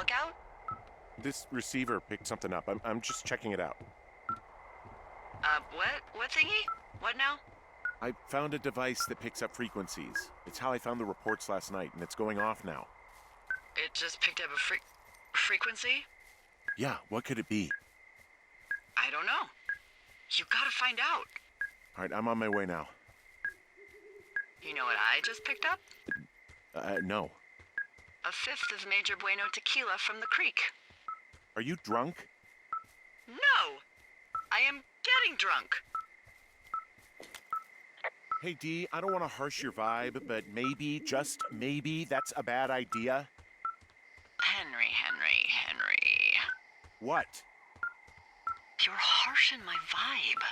lookout? This receiver picked something up. I'm just checking it out. What? What thingy? What now? I found a device that picks up frequencies. It's how I found the reports last night, and it's going off now. It just picked up a frequency? Yeah, what could it be? I don't know. You gotta find out. All right, I'm on my way now. You know what I just picked up? No. A fifth of Major Bueno tequila from the creek. Are you drunk? No! I am getting drunk. Hey, Dee, I don't want to harsh your vibe, but maybe, just maybe, that's a bad idea. Henry. What? You're harshing my vibe.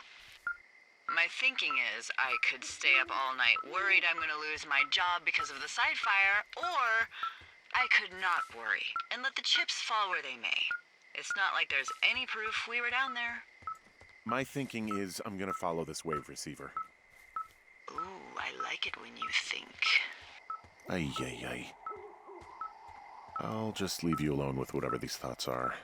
My thinking is I could stay up all night worried I'm gonna lose my job because of the side fire, or I could not worry and let the chips fall where they may. It's not like there's any proof we were down there. My thinking is I'm gonna follow this wave receiver. Ooh, I like it when you think. Ay. I'll just leave you alone with whatever these thoughts are.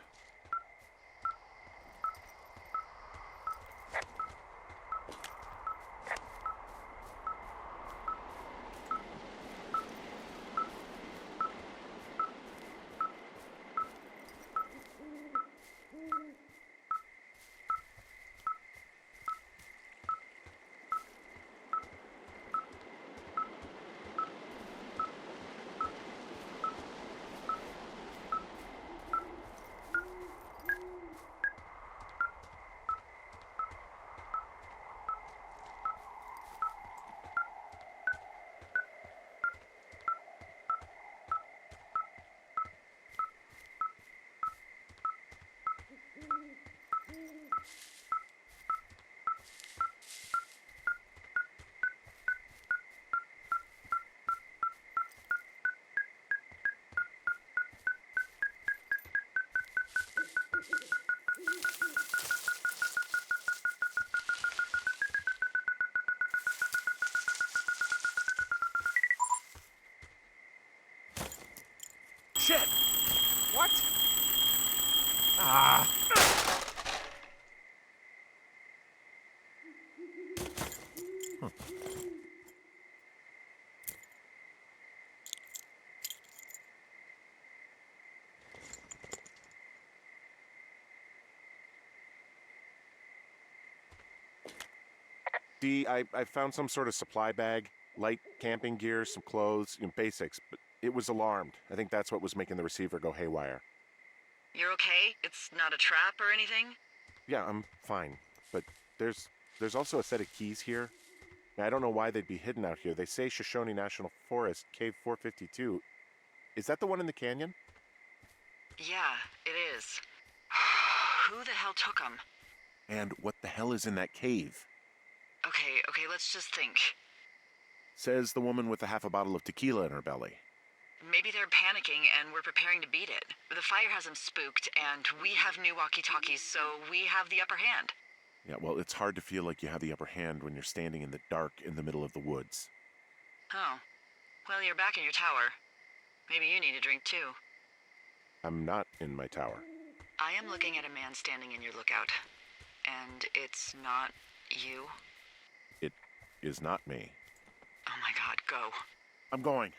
Shit! What? Ah! Huh. Dee, I found some sort of supply bag, light camping gear, some clothes, basics, but it was alarmed. I think that's what was making the receiver go haywire. You're okay? It's not a trap or anything? Yeah, I'm fine, but there's also a set of keys here. I don't know why they'd be hidden out here. They say Shoshone National Forest, Cave 452. Is that the one in the canyon? Yeah, it is. Who the hell took them? And what the hell is in that cave? Okay, let's just think. Says the woman with a half a bottle of tequila in her belly. Maybe they're panicking and we're preparing to beat it. The fire has them spooked, and we have new walkie-talkies, so we have the upper hand. Yeah, well, it's hard to feel like you have the upper hand when you're standing in the dark in the middle of the woods. Oh. Well, you're back in your tower. Maybe you need a drink, too. I'm not in my tower. I am looking at a man standing in your lookout. And it's not you? It is not me. Oh my God, go. I'm going.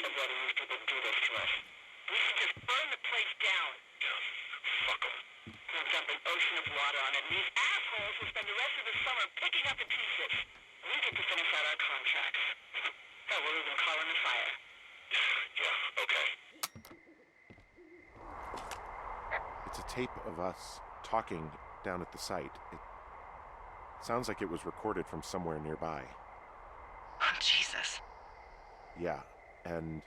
of letting these people do this to us. We should just burn the place down. Fuck them. We'll dump an ocean of water on it, and these assholes will spend the rest of the summer picking up the pieces. We get to finish out our contracts. Hell, we'll even call in the fire. Yeah, okay. It's a tape of us talking down at the site. It sounds like it was recorded from somewhere nearby. Oh, Jesus. Yeah, and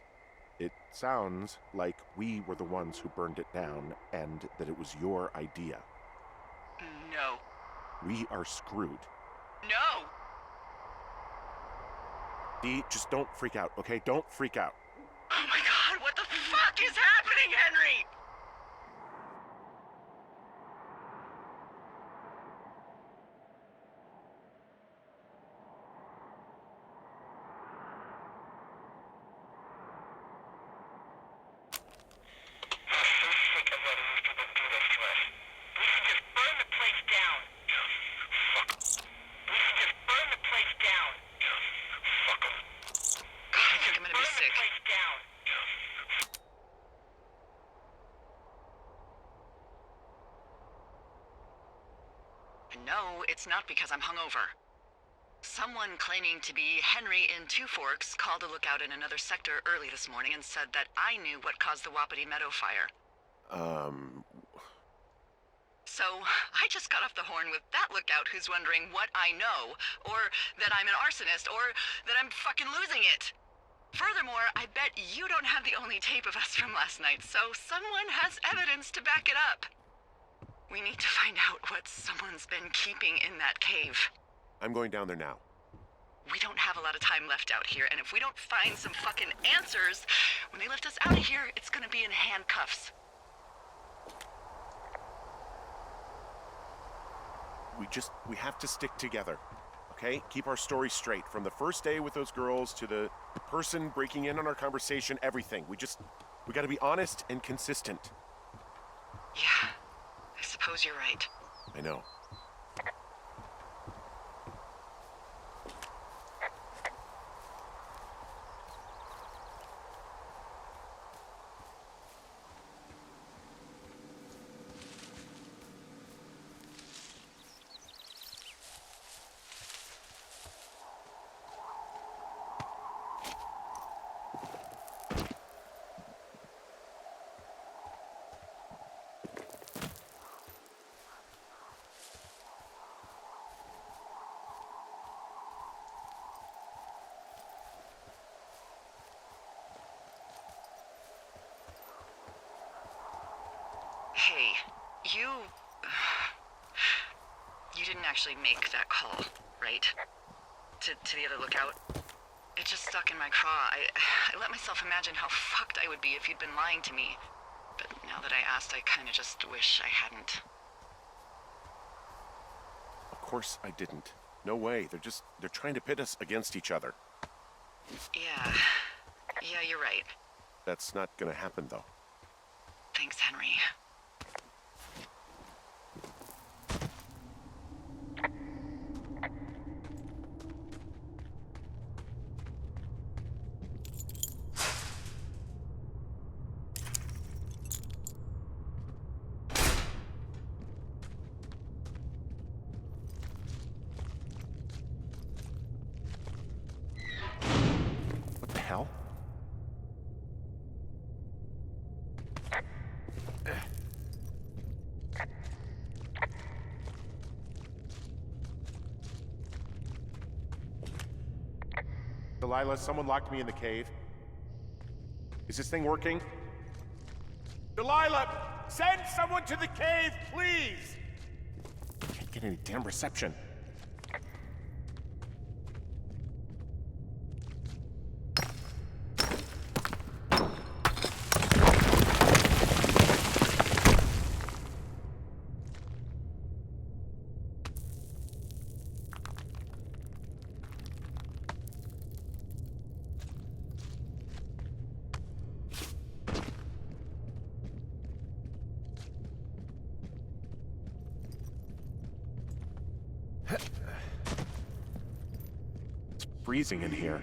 it sounds like we were the ones who burned it down and that it was your idea. No. We are screwed. No! Dee, just don't freak out, okay? Don't freak out. Oh my God, what the fuck is happening, Henry? No, it's not because I'm hungover. Someone claiming to be Henry in Two Forks called a lookout in another sector early this morning and said that I knew what caused the Wapiti Meadow fire. So, I just got off the horn with that lookout who's wondering what I know, or that I'm an arsonist, or that I'm fucking losing it. Furthermore, I bet you don't have the only tape of us from last night, so someone has evidence to back it up. We need to find out what someone's been keeping in that cave. I'm going down there now. We don't have a lot of time left out here, and if we don't find some fucking answers, when they lift us out of here, it's gonna be in handcuffs. We have to stick together, okay? Keep our story straight. From the first day with those girls to the person breaking in on our conversation, everything. We gotta be honest and consistent. Yeah, I suppose you're right. I know. Hey, you didn't actually make that call, right? To the other lookout? It just stuck in my craw. I let myself imagine how fucked I would be if you'd been lying to me. But now that I asked, I kinda just wish I hadn't. Of course I didn't. No way. They're trying to pit us against each other. Yeah, you're right. That's not gonna happen, though. Thanks, Henry. What the hell? Delilah, someone locked me in the cave. Is this thing working? Delilah! Send someone to the cave, please! Can't get any damn reception. It's freezing in here.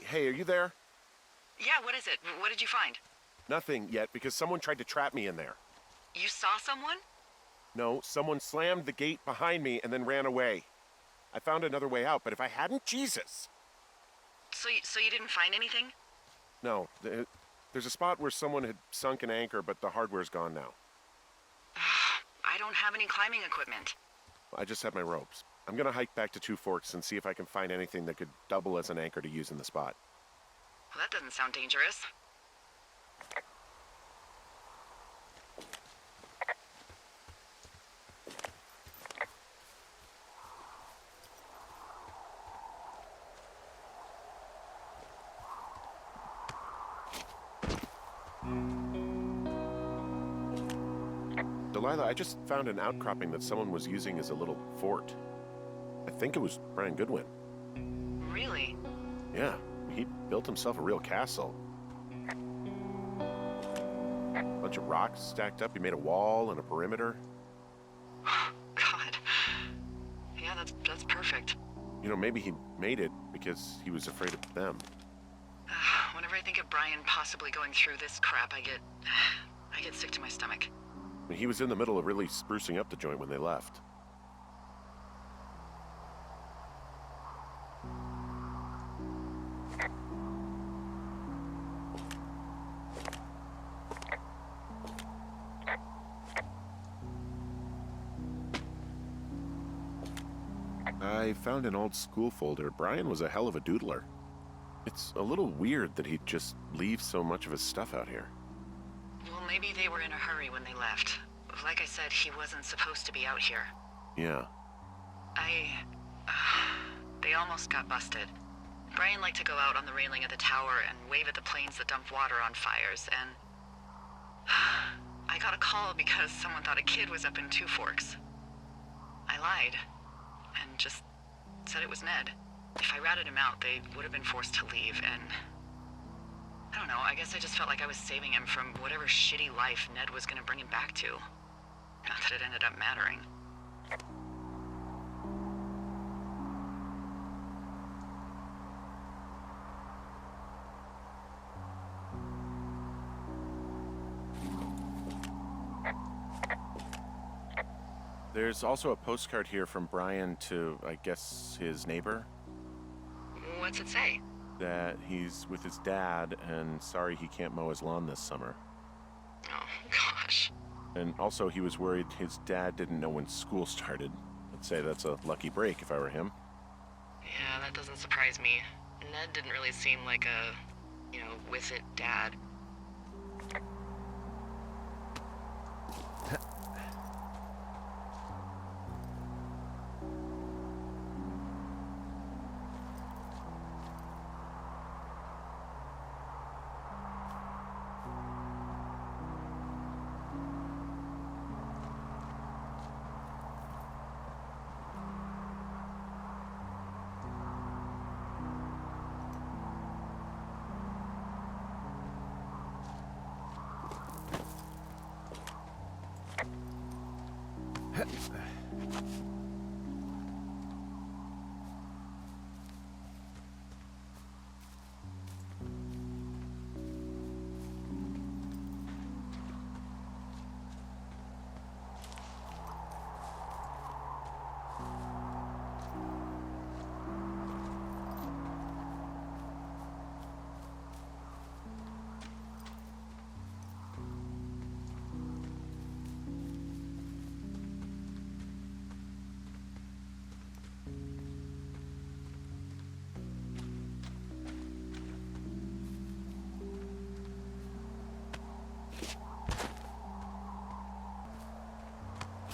Hey, are you there? Yeah, what is it? What did you find? Nothing yet, because someone tried to trap me in there. You saw someone? No, someone slammed the gate behind me and then ran away. I found another way out, but if I hadn't, Jesus! So you didn't find anything? No, there's a spot where someone had sunk an anchor, but the hardware's gone now. I don't have any climbing equipment. I just have my ropes. I'm gonna hike back to Two Forks and see if I can find anything that could double as an anchor to use in the spot. Well, that doesn't sound dangerous. Delilah, I just found an outcropping that someone was using as a little fort. I think it was Brian Goodwin. Really? Yeah, he built himself a real castle. Bunch of rocks stacked up. He made a wall and a perimeter. God. Yeah, that's perfect. You know, maybe he made it because he was afraid of them. Whenever I think of Brian possibly going through this crap, I get sick to my stomach. I mean, he was in the middle of really sprucing up the joint when they left. I found an old school folder. Brian was a hell of a doodler. It's a little weird that he'd just leave so much of his stuff out here. Well, maybe they were in a hurry when they left. Like I said, he wasn't supposed to be out here. Yeah. They almost got busted. Brian liked to go out on the railing of the tower and wave at the planes that dumped water on fires, and I got a call because someone thought a kid was up in Two Forks. I lied, and just said it was Ned. If I ratted him out, they would have been forced to leave, and I don't know, I guess I just felt like I was saving him from whatever shitty life Ned was gonna bring him back to. Not that it ended up mattering. There's also a postcard here from Brian to, I guess, his neighbor. What's it say? That he's with his dad and sorry he can't mow his lawn this summer. Oh, gosh. And also he was worried his dad didn't know when school started. I'd say that's a lucky break if I were him. Yeah, that doesn't surprise me. Ned didn't really seem like a, with it dad.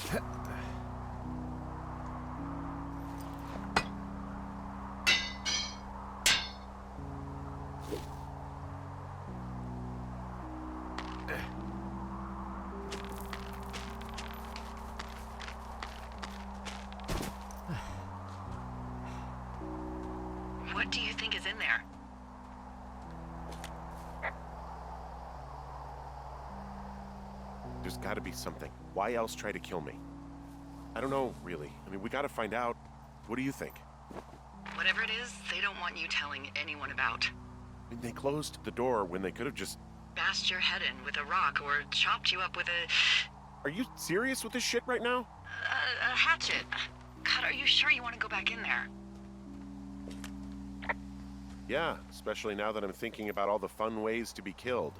What do you think is in there? There's gotta be something. Why else try to kill me? I don't know, really. I mean, we gotta find out. What do you think? Whatever it is, they don't want you telling anyone about. I mean, they closed the door when they could have just... Bashed your head in with a rock or chopped you up with Are you serious with this shit right now? a hatchet. God, are you sure you want to go back in there? Yeah, especially now that I'm thinking about all the fun ways to be killed.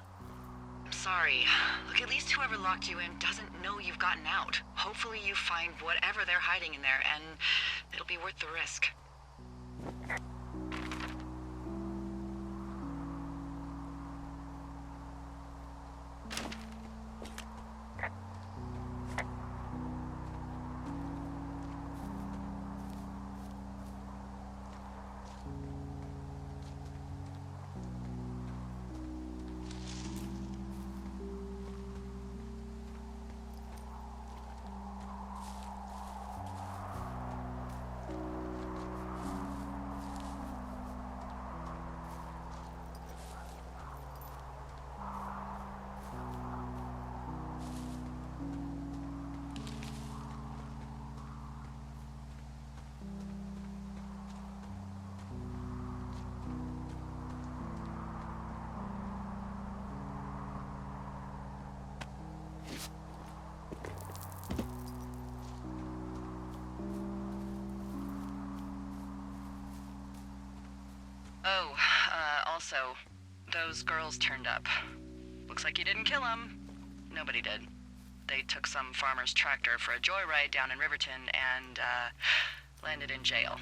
I'm sorry. Look, at least whoever locked you in doesn't know you've gotten out. Hopefully you find whatever they're hiding in there, and it'll be worth the risk. Oh, also, those girls turned up. Looks like you didn't kill them. Nobody did. They took some farmer's tractor for a joyride down in Riverton and, landed in jail.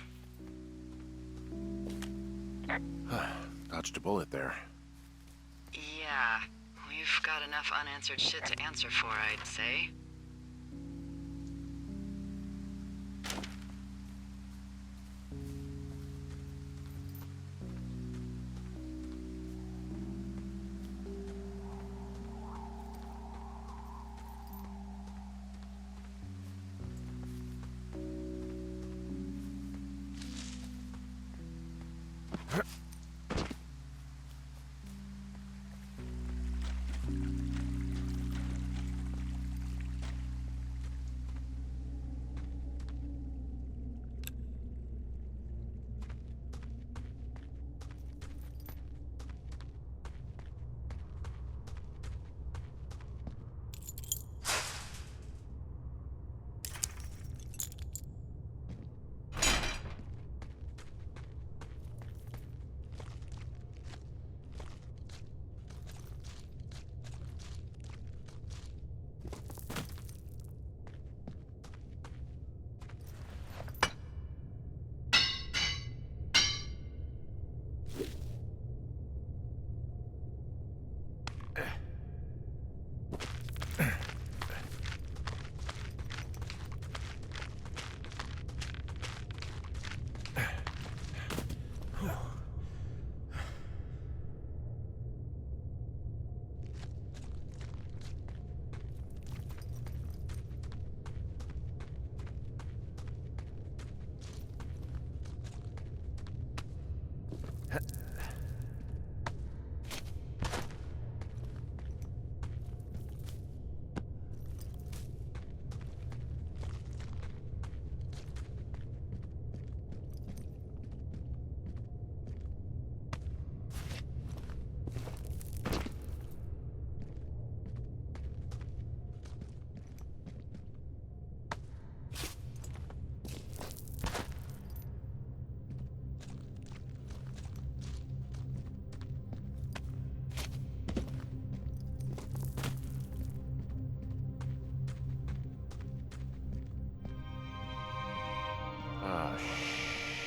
Dodged a bullet there. Yeah, we've got enough unanswered shit to answer for, I'd say.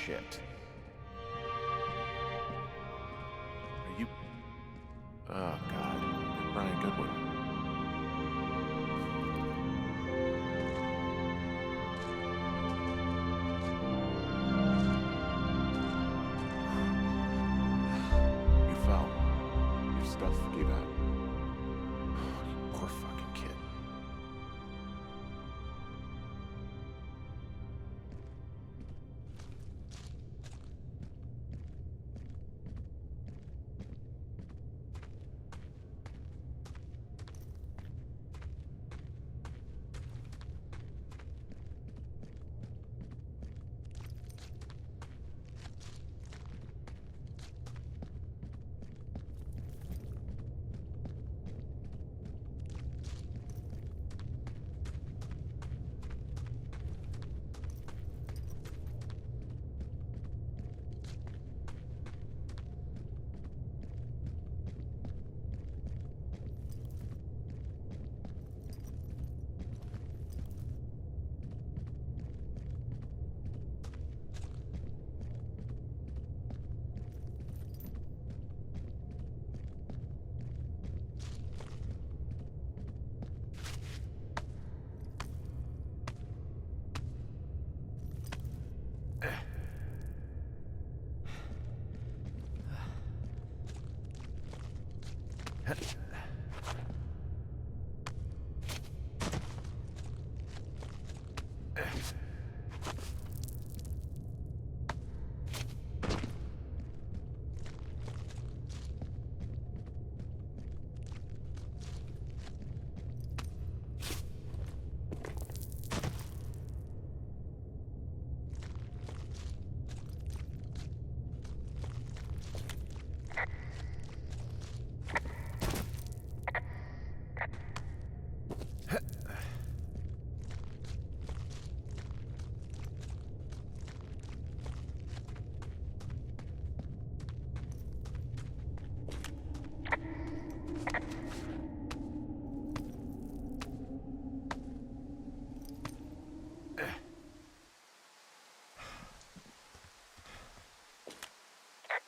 Shit. Are you... Oh, God. Brian Goodwin.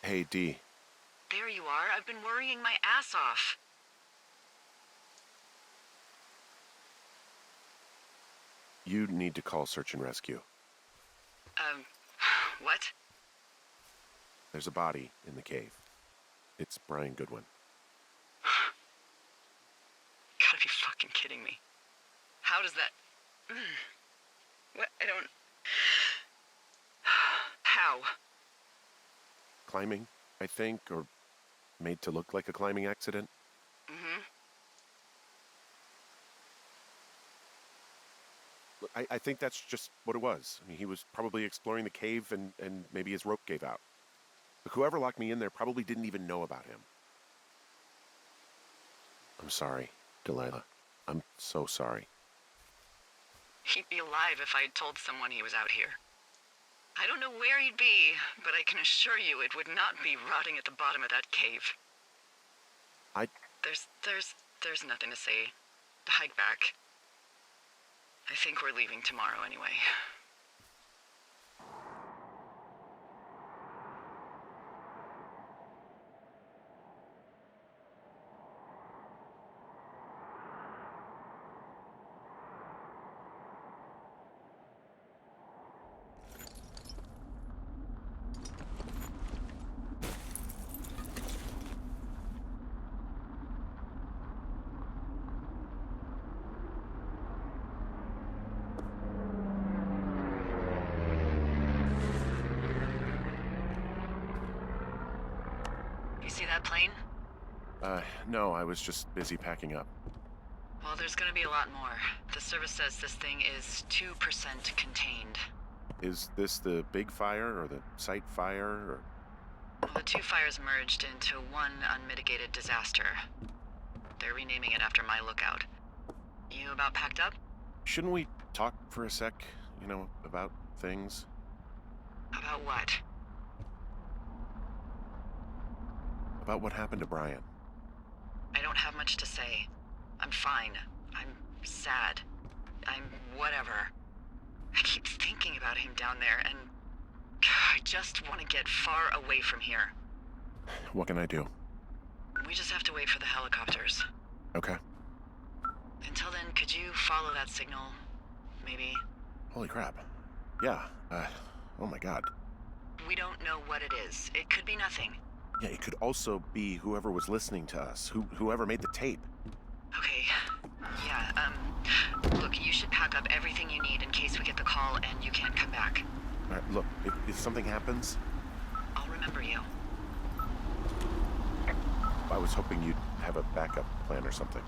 Hey, Dee. There you are. I've been worrying my ass off. You need to call search and rescue. What? There's a body in the cave. It's Brian Goodwin. Gotta be fucking kidding me. How does that... What? I don't... How? Climbing, I think, or made to look like a climbing accident. Mm-hmm. Look, I think that's just what it was. I mean, he was probably exploring the cave and maybe his rope gave out. But whoever locked me in there probably didn't even know about him. I'm sorry, Delilah. I'm so sorry. He'd be alive if I had told someone he was out here. I don't know where he'd be, but I can assure you it would not be rotting at the bottom of that cave. There's nothing to say. Hike back. I think we're leaving tomorrow anyway. You see that plane? No, I was just busy packing up. Well, there's gonna be a lot more. The service says this thing is 2% contained. Is this the big fire or the site fire or... Well, the two fires merged into one unmitigated disaster. They're renaming it after my lookout. You about packed up? Shouldn't we talk for a sec, about things? About what? About what happened to Brian. I don't have much to say. I'm fine. I'm sad. I'm whatever. I keep thinking about him down there, and I just want to get far away from here. What can I do? We just have to wait for the helicopters. Okay. Until then, could you follow that signal? Maybe? Holy crap. Yeah, oh my god. We don't know what it is. It could be nothing. Yeah, it could also be whoever was listening to us, whoever made the tape. Okay. Yeah, look, you should pack up everything you need in case we get the call and you can't come back. All right, look, if something happens... I'll remember you. I was hoping you'd have a backup plan or something.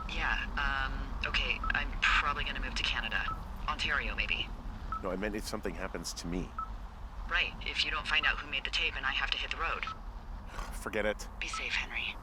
Yeah, okay, I'm probably gonna move to Canada. Ontario, maybe. No, I meant if something happens to me. Right, if you don't find out who made the tape and I have to hit the road. Forget it. Be safe, Henry.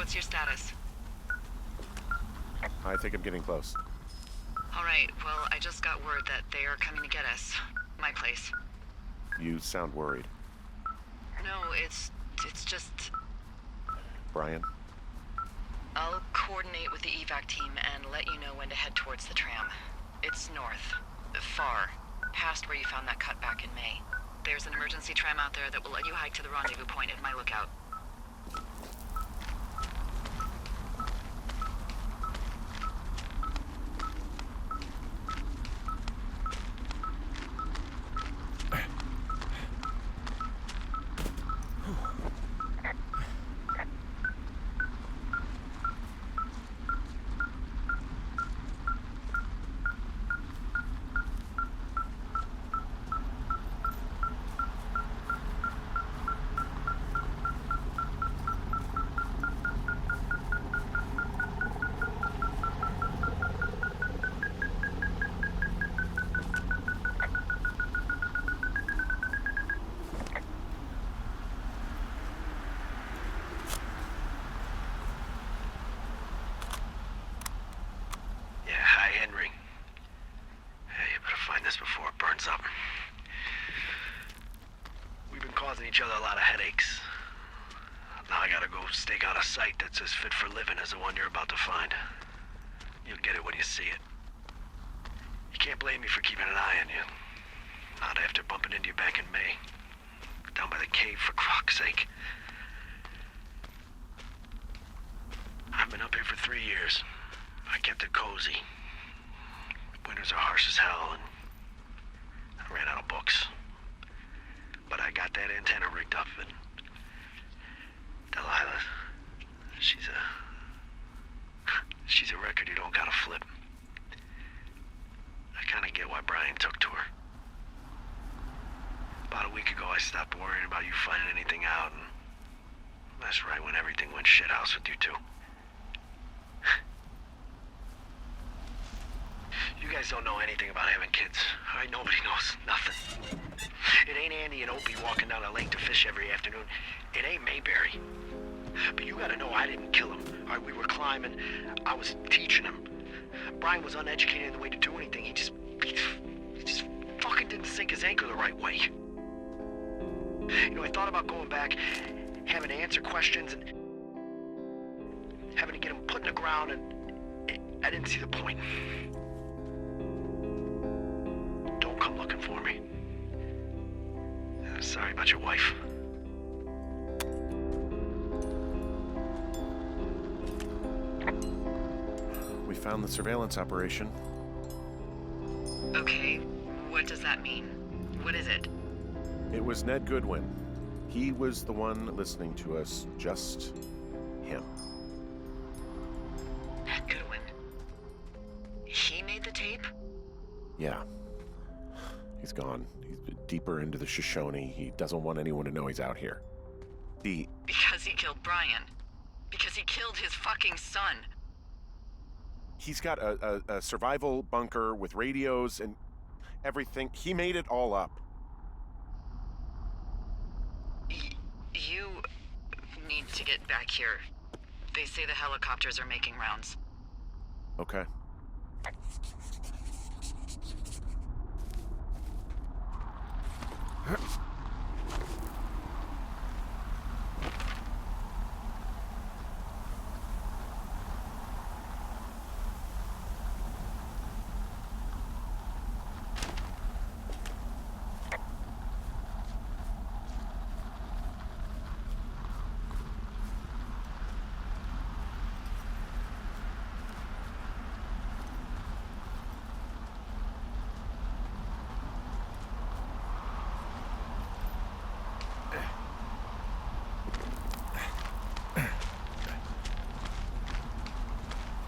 what's your status? I think I'm getting close. All right, well, I just got word that they are coming to get us. My place. You sound worried. No, it's just... Brian? I'll coordinate with the evac team and let you know when to head towards the tram. It's north. Far. Past where you found that cut back in May. There's an emergency tram out there that will let you hike to the rendezvous point at my lookout. Each other a lot of headaches. Now I gotta go stake out a site that's as fit for living as the one you're about to find. You'll get it when you see it. You can't blame me for keeping an eye on you. Not after bumping into you back in May. Down by the cave, for croc's sake. I've been up here for 3 years. I kept it cozy. Winters are harsh as hell, and I ran out of books. But I got that antenna rigged up, and Delilah, she's a record you don't gotta flip. I kinda get why Brian took to her. About a week ago, I stopped worrying about you finding anything out, and that's right when everything went shithouse with you two. You guys don't know anything about having kids. All right, nobody knows nothing. It ain't Andy and Opie walking down a lake to fish every afternoon. It ain't Mayberry. But you gotta know I didn't kill him. All right, we were climbing. I was teaching him. Brian was uneducated in the way to do anything. He just fucking didn't sink his anchor the right way. You know, I thought about going back, having to answer questions, and having to get him put in the ground, and I didn't see the point. Don't come looking for me. Sorry about your wife. We found the surveillance operation. Okay, what does that mean? What is it? It was Ned Goodwin. He was the one listening to us, just him. Ned Goodwin. He made the tape? Yeah. He's gone. He's deeper into the Shoshone. He doesn't want anyone to know he's out here. Because he killed Brian. Because he killed his fucking son. He's got a survival bunker with radios and everything. He made it all up. You need to get back here. They say the helicopters are making rounds. Okay.